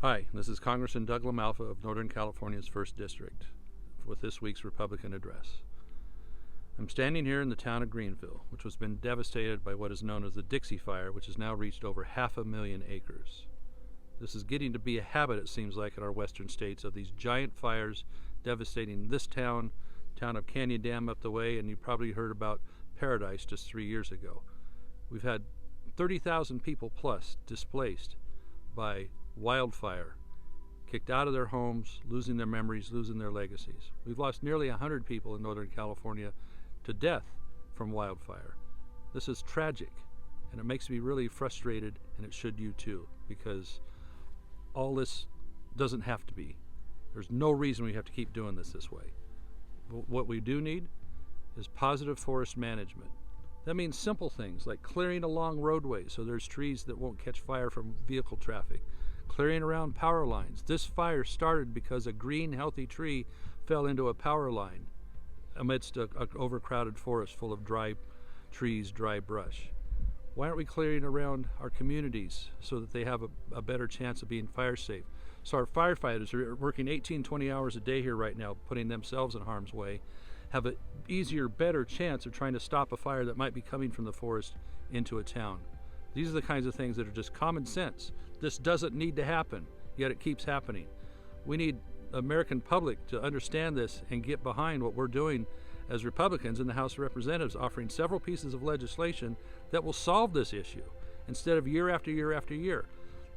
Hi, this is Congressman LaMalfa of Northern California's 1st District with this week's Republican address. I'm standing here in the town of Greenville, which has been devastated by what is known as the Dixie Fire, which has now reached over 500,000 acres. This is getting to be a habit, it seems like, in our western states of these giant fires devastating this town of Canyon Dam up the way, and you probably heard about Paradise just 3 years ago. We've had 30,000 people plus displaced by wildfire, kicked out of their homes, losing their memories, losing their legacies. We've lost nearly 100 people in Northern California to death from wildfire. This is tragic, and it makes me really frustrated, and it should you too, because all this doesn't have to be. There's no reason we have to keep doing this way. What we do need is positive forest management. That means simple things like clearing along roadways so there's trees that won't catch fire from vehicle traffic, clearing around power lines. This fire started because a green, healthy tree fell into a power line amidst an overcrowded forest full of dry trees, dry brush. Why aren't we clearing around our communities so that they have a better chance of being fire safe? So our firefighters are working 18, 20 hours a day here right now, putting themselves in harm's way, have an easier, better chance of trying to stop a fire that might be coming from the forest into a town. These are the kinds of things that are just common sense. This doesn't need to happen, yet it keeps happening. We need the American public to understand this and get behind what we're doing as Republicans in the House of Representatives, offering several pieces of legislation that will solve this issue instead of year after year after year.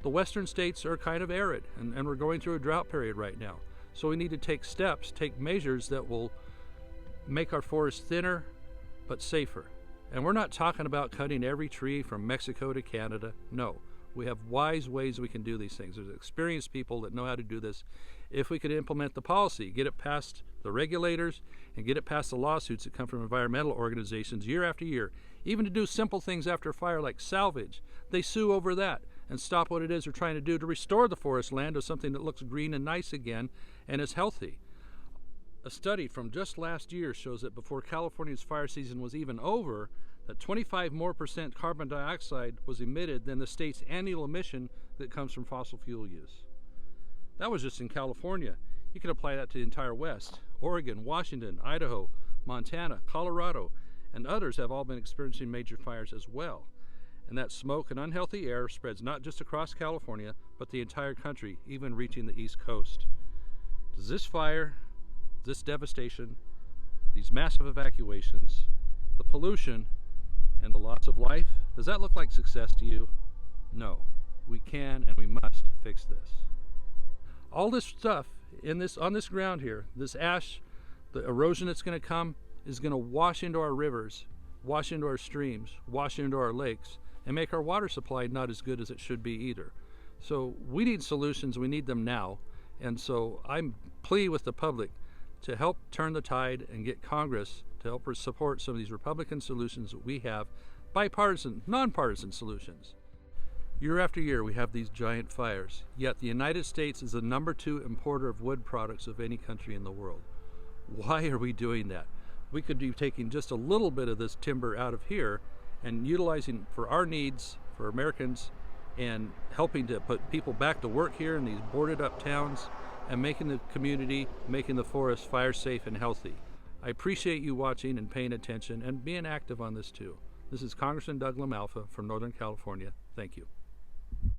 The western states are kind of arid, and we're going through a drought period right now. So we need to take steps, take measures that will make our forests thinner but safer. And we're not talking about cutting every tree from Mexico to Canada. No, we have wise ways we can do these things. There's experienced people that know how to do this. If we could implement the policy, get it past the regulators, and get it past the lawsuits that come from environmental organizations year after year, even to do simple things after fire like salvage, they sue over that and stop what it is they're trying to do to restore the forest land to something that looks green and nice again and is healthy. A study from just last year shows that before California's fire season was even over, that 25% more carbon dioxide was emitted than the state's annual emission that comes from fossil fuel use. That was just in California. You can apply that to the entire West. Oregon, Washington, Idaho, Montana, Colorado, and others have all been experiencing major fires as well. And that smoke and unhealthy air spreads not just across California, but the entire country, even reaching the East Coast. Does this fire, this devastation, these massive evacuations, the pollution, and the loss of life, does that look like success to you? No. We can and we must fix this. All this stuff on this ground here, this ash, the erosion that's going to come, is going to wash into our rivers, wash into our streams, wash into our lakes, and make our water supply not as good as it should be either. So we need solutions. We need them now. And so I'm pleading with the public to help turn the tide and get Congress to help us support some of these Republican solutions that we have, bipartisan, nonpartisan solutions. Year after year we have these giant fires, yet the United States is the #2 importer of wood products of any country in the world. Why are we doing that? We could be taking just a little bit of this timber out of here and utilizing for our needs, for Americans, and helping to put people back to work here in these boarded up towns and making the community, making the forest fire safe and healthy. I appreciate you watching and paying attention and being active on this too. This is Congressman LaMalfa from Northern California. Thank you.